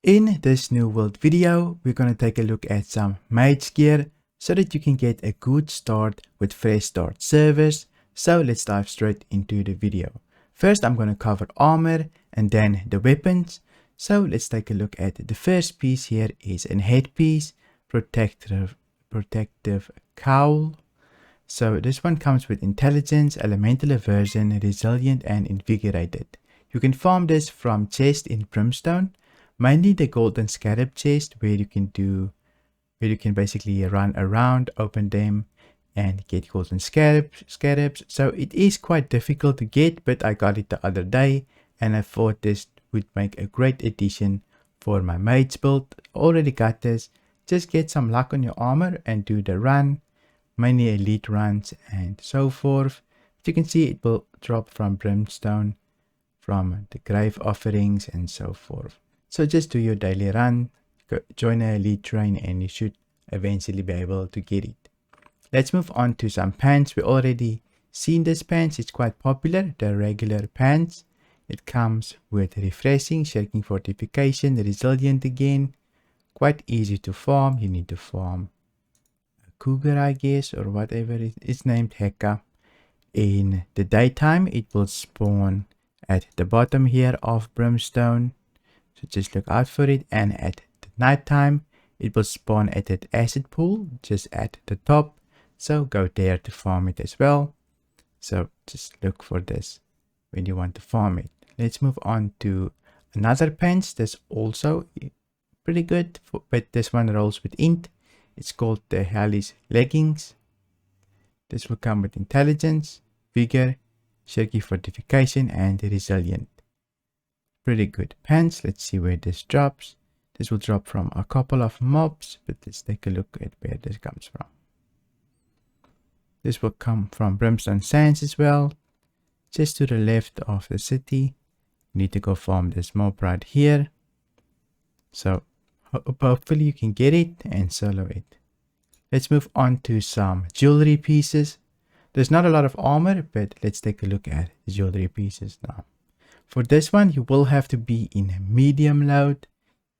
In this new world video, we're going to take a look at some mage gear so that you can get a good start with fresh start servers. So let's dive straight into the video. First, I'm going to cover armor and then the weapons. So let's take a look at the first piece here is a headpiece, protective cowl. So this one comes with intelligence, elemental aversion, resilient and invigorated. You can farm this from chest in brimstone, mainly the golden scarab chest where you can basically run around, open them and get golden scarabs. So it is quite difficult to get, but I got it the other day and I thought this would make a great addition for my mage build. Already got this. Just get some luck on your armor and do the run, mainly elite runs and so forth. As you can see, it will drop from brimstone, from the grave offerings and so forth. So just do your daily run, join an elite train and you should eventually be able to get it. Let's move on to some pants. We already seen this pants. It's quite popular, the regular pants. It comes with refreshing, shaking fortification, resilient again. Quite easy to farm. You need to farm a cougar, I guess, or whatever it's named, Heka. In the daytime, it will spawn at the bottom here of brimstone. So just look out for it. And at the nighttime, it will spawn at that acid pool just at the top. So go there to farm it as well. So just look for this when you want to farm it. Let's move on to another pants that's also pretty good, but this one rolls with int. It's called the Hellish leggings. This will come with intelligence, vigor, shaky fortification and resilient. Pretty good pants. Let's see where this drops. This will drop from a couple of mobs, but let's take a look at where this comes from. This will come from Brimstone Sands as well, just to the left of the city. You need to go farm this mob right here. So hopefully you can get it and solo it. Let's move on to some jewelry pieces. There's not a lot of armor, but let's take a look at jewelry pieces now. For this one, you will have to be in medium load.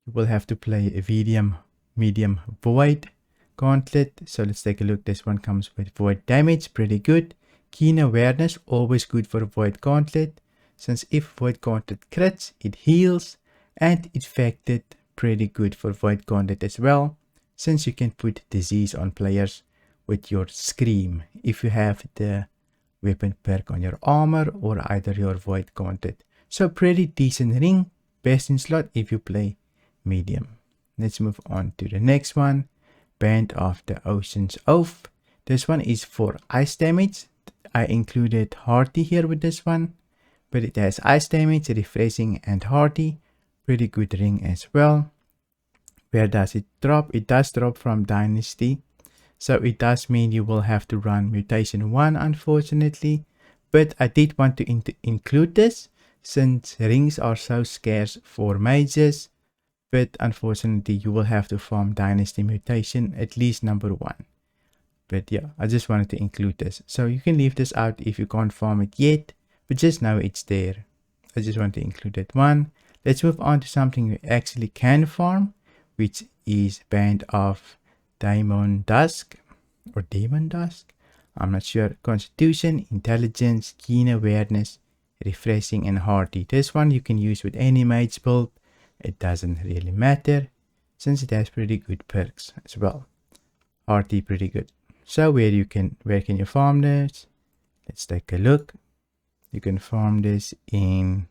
You will have to play a medium void gauntlet. So let's take a look. This one comes with void damage, pretty good. Keen awareness, always good for void gauntlet, since if void gauntlet crits, it heals, and infected, pretty good for void gauntlet as well, since you can put disease on players with your scream if you have the weapon perk on your armor or either your void gauntlet. So pretty decent ring, best in slot if you play medium. Let's move on to the next one. Band of the Ocean's Oath. This one is for ice damage. I included Hardy here with this one, but it has ice damage, refreshing and Hardy. Pretty good ring as well. Where does it drop? It does drop from Dynasty. So it does mean you will have to run Mutation 1 unfortunately. But I did want to include this since rings are so scarce for mages. But unfortunately you will have to farm Dynasty Mutation, at least number 1. But yeah, I just wanted to include this. So you can leave this out if you can't farm it yet, but just know it's there. I just want to include that one. Let's move on to something you actually can farm, which is Band of Demon Dusk. I'm not sure. Constitution, intelligence, keen awareness, refreshing and hardy. This one you can use with any mage build. It doesn't really matter since it has pretty good perks as well. Hardy, pretty good. So where can you farm this? Let's take a look. You can farm this in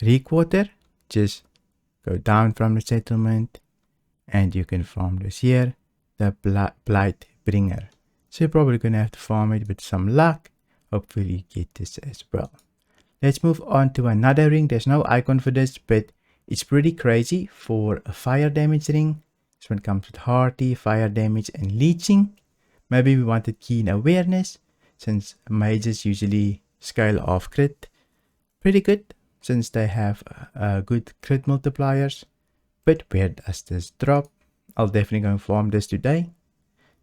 Reekwater. Just go down from the settlement and you can farm this here, the Blight Bringer. So you're probably gonna have to farm it with some luck. Hopefully you get this as well. Let's move on to another ring. There's no icon for this, but it's pretty crazy for a fire damage ring. This one comes with Hardy, fire damage and leeching. Maybe we wanted keen awareness, since mages usually scale off crit. Pretty good, since they have good crit multipliers. But where does this drop? I'll definitely go and farm this today,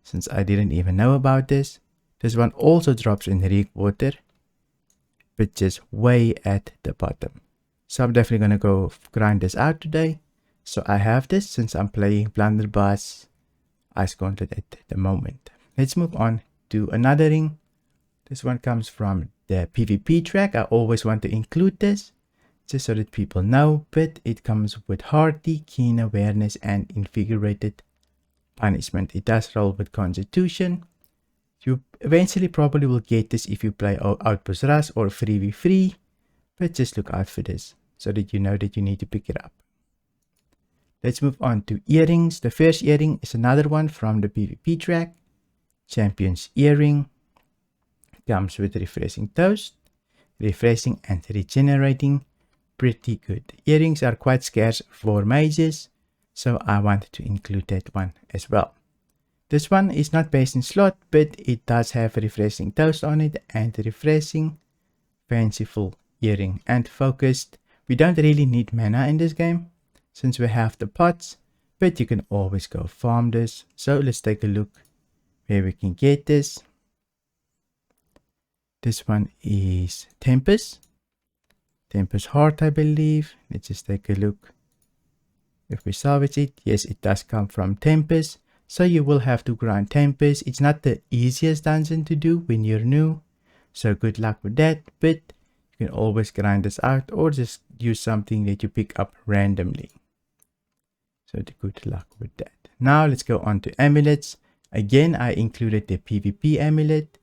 since I didn't even know about this. This one also drops in Reekwater, but just way at the bottom. So I'm definitely gonna go grind this out today. So I have this since I'm playing Blunderbuss Ice Gauntlet at the moment. Let's move on to another ring. This one comes from the PvP track. I always want to include this just so that people know, but it comes with Hearty, Keen Awareness, and Invigorated Punishment. It does roll with Constitution. You eventually probably will get this if you play Outpost Rush or 3v3, but just look out for this so that you know that you need to pick it up. Let's move on to earrings. The first earring is another one from the PvP track. Champion's Earring. Comes with Refreshing Toast, Refreshing and Regenerating. Pretty good. Earrings are quite scarce for mages, so I wanted to include that one as well. This one is not based in slot, but it does have Refreshing Toast on it and Refreshing, Fanciful Earring and Focused. We don't really need mana in this game since we have the pots, but you can always go farm this. So let's take a look where we can get this. This one is Tempest Heart, I believe. Let's just take a look if we salvage it. Yes, it does come from Tempest. So you will have to grind Tempest. It's not the easiest dungeon to do when you're new. So good luck with that. But you can always grind this out or just use something that you pick up randomly. So good luck with that. Now let's go on to amulets. Again, I included the PvP amulet,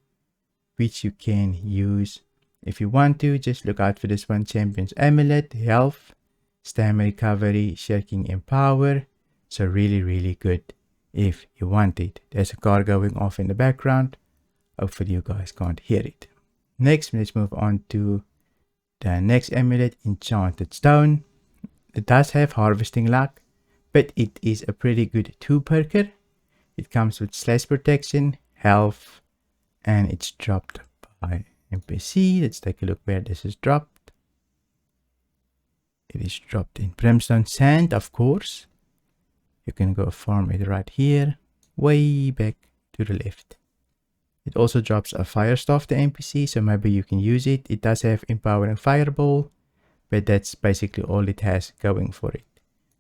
which you can use if you want to. Just look out for this one. Champion's Amulet, Health, Stamina Recovery, Shirking Empower. So really good if you want it. There's a car going off in the background. Hopefully you guys can't hear it. Next, let's move on to the next amulet, Enchanted Stone. It does have Harvesting Luck, but it is a pretty good 2-perker. It comes with Slash Protection, Health, and it's dropped by NPC. Let's take a look where this is dropped. It is dropped in Brimstone Sand, of course. You can go farm it right here, way back to the left. It also drops a Fire Staff to NPC, so maybe you can use it. It does have Empowering Fireball, but that's basically all it has going for it.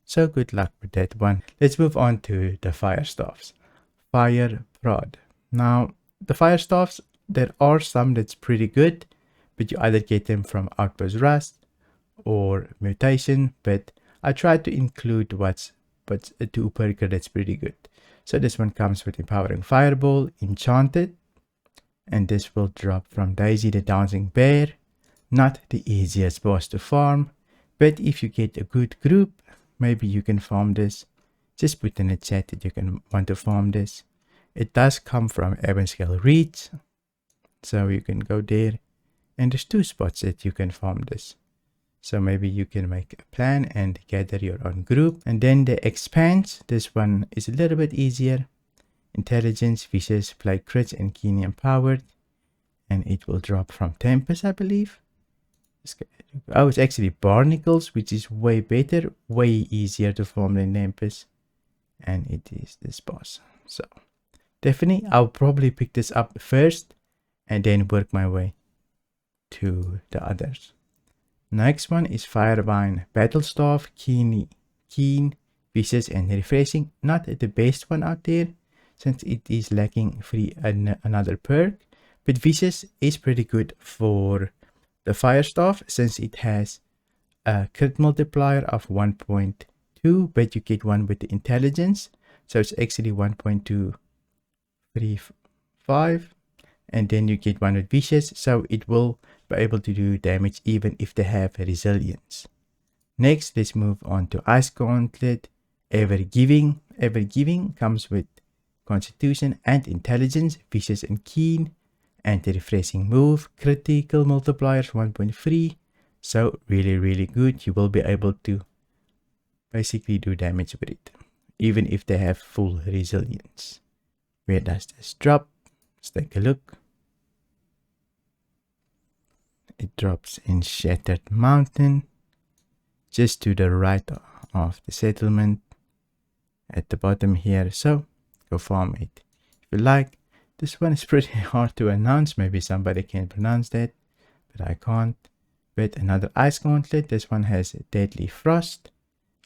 So good luck with that one. Let's move on to the Fire Staffs. Fire Prod. Now, the Fire Staffs, there are some that's pretty good, but you either get them from Outpost Rust or Mutation, but I tried to include what's a 2-perker that's pretty good. So this one comes with Empowering Fireball, Enchanted, and this will drop from Daisy the Dancing Bear. Not the easiest boss to farm, but if you get a good group, maybe you can farm this. Just put in the chat that you can want to farm this. It does come from Ebonscale Reach, so you can go there, and there's 2 spots that you can farm this. So maybe you can make a plan and gather your own group. And then the Expanse, this one is a little bit easier. Intelligence, Vicious, Play Crits, and Keen Empowered. And it will drop from Tempest, I believe. Oh, it's actually Barnacles, which is way better, way easier to farm than Tempest. And it is this boss. So definitely, I'll probably pick this up first and then work my way to the others. Next one is Firevine Battlestaff, Keen, Vicious, and Refreshing. Not the best one out there, since it is lacking another perk. But Vicious is pretty good for the Firestaff, since it has a crit multiplier of 1.2, but you get one with the intelligence. So it's actually 1.235. And then you get one with Vicious, so it will be able to do damage even if they have Resilience. Next, let's move on to Ice Gauntlet, Ever Giving. Ever Giving comes with Constitution and Intelligence, Vicious and Keen, and a Refreshing move, critical multipliers 1.3. So really good. You will be able to basically do damage with it, even if they have full Resilience. Where does this drop? Let's take a look. It drops in Shattered Mountain, just to the right of the settlement at the bottom here. So go farm it if you like. This one is pretty hard to announce. Maybe somebody can pronounce that, but I can't. But another ice gauntlet. This one has deadly frost.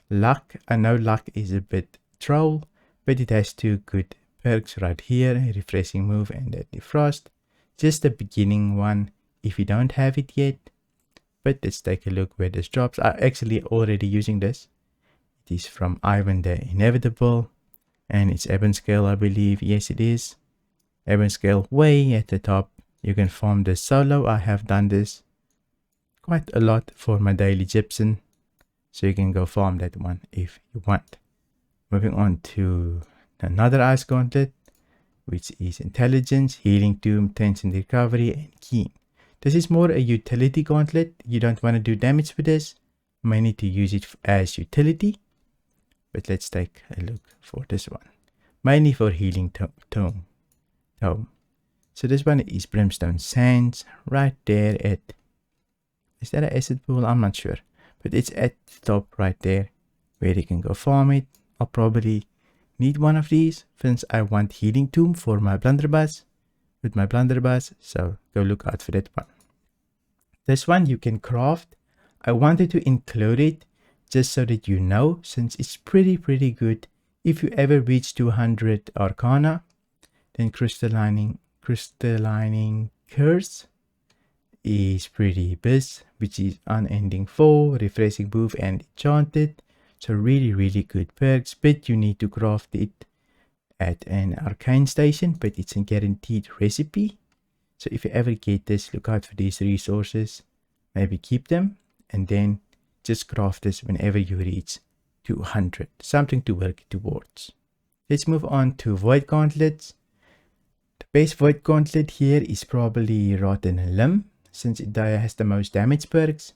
Luck. I know luck is a bit troll, but it has two good perks right here, refreshing move and deadly frost. Just the beginning one if you don't have it yet. But let's take a look where this drops. I'm actually already using this. It is from Ivan the Inevitable, and it's Ebon Scale, I believe. Yes, it is. Ebon Scale way at the top. You can farm this solo. I have done this quite a lot for my daily gypsum, so you can go farm that one if you want. Moving on to another ice gauntlet, which is Intelligence, Healing Tomb, Tension Recovery, and Keen. This is more a utility gauntlet. You don't want to do damage with this. You may need to use it as utility. But let's take a look for this one. Mainly for Healing Tomb. So this one is Brimstone Sands, right there at... Is that an acid pool? I'm not sure. But it's at the top right there, where you can go farm it. I'll probably need one of these, since I want Healing Tomb for my blunderbuss. With my blunderbuss, so go look out for that one. This one you can craft. I wanted to include it just so that you know, since it's pretty good. If you ever reach 200 Arcana, then crystallining curse is pretty best, which is unending 4, refreshing move, and enchanted. So really good perks, but you need to craft it at an arcane station, but it's a guaranteed recipe. So if you ever get this, look out for these resources, maybe keep them, and then just craft this whenever you reach 200, something to work towards. Let's move on to void gauntlets. The best void gauntlet here is probably Rotten Limb, since it has the most damage perks,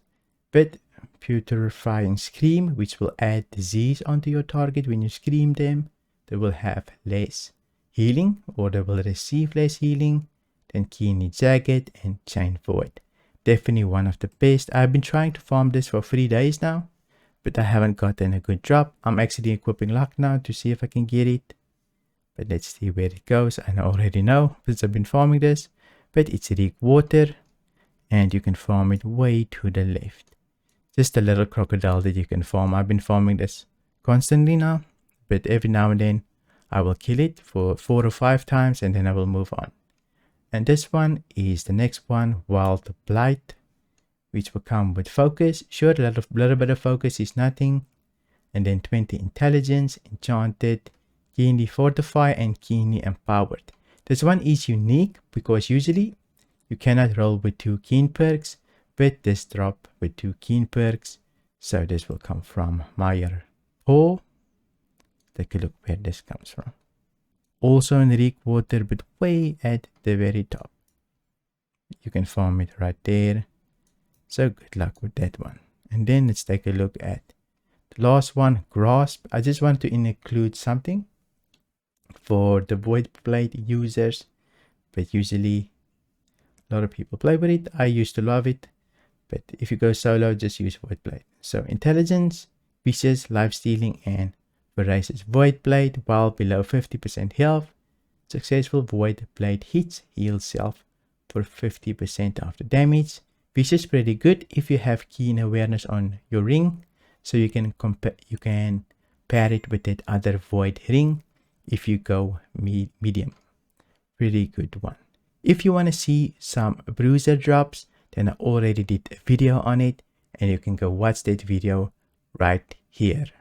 but Putrefying Scream, which will add disease onto your target when you scream them. They will have less healing, or they will receive less healing than Keenly Jagged and Chain Void. Definitely one of the best. I've been trying to farm this for 3 days now, but I haven't gotten a good drop. I'm actually equipping luck now to see if I can get it. But let's see where it goes. I already know because I've been farming this, but it's Reek Water, and you can farm it way to the left. Just a little crocodile that you can farm. I've been farming this constantly now, but every now and then I will kill it for 4 or 5 times and then I will move on. And this one is the next one, Wild Blight, which will come with focus. Sure, a little bit of focus is nothing. And then 20 intelligence, enchanted, keenly fortify, and keenly empowered. This one is unique because usually you cannot roll with 2 keen perks, but this drop with 2 keen perks. So this will come from Meyer Paw. Take a look where this comes from. Also in Reek Water, but way at the very top. You can farm it right there. So good luck with that one. And then let's take a look at the last one, Grasp. I just want to include something for the Void Blade users, but usually a lot of people play with it. I used to love it, but if you go solo, just use Void Blade. So intelligence, vicious, life stealing, and Voracious Void Blade while below 50% health. Successful Void Blade hits heals self for 50% of the damage. Vicious pretty good if you have keen awareness on your ring, so you can pair it with that other void ring if you go medium. Pretty good one. If you want to see some bruiser drops, then I already did a video on it, and you can go watch that video right here.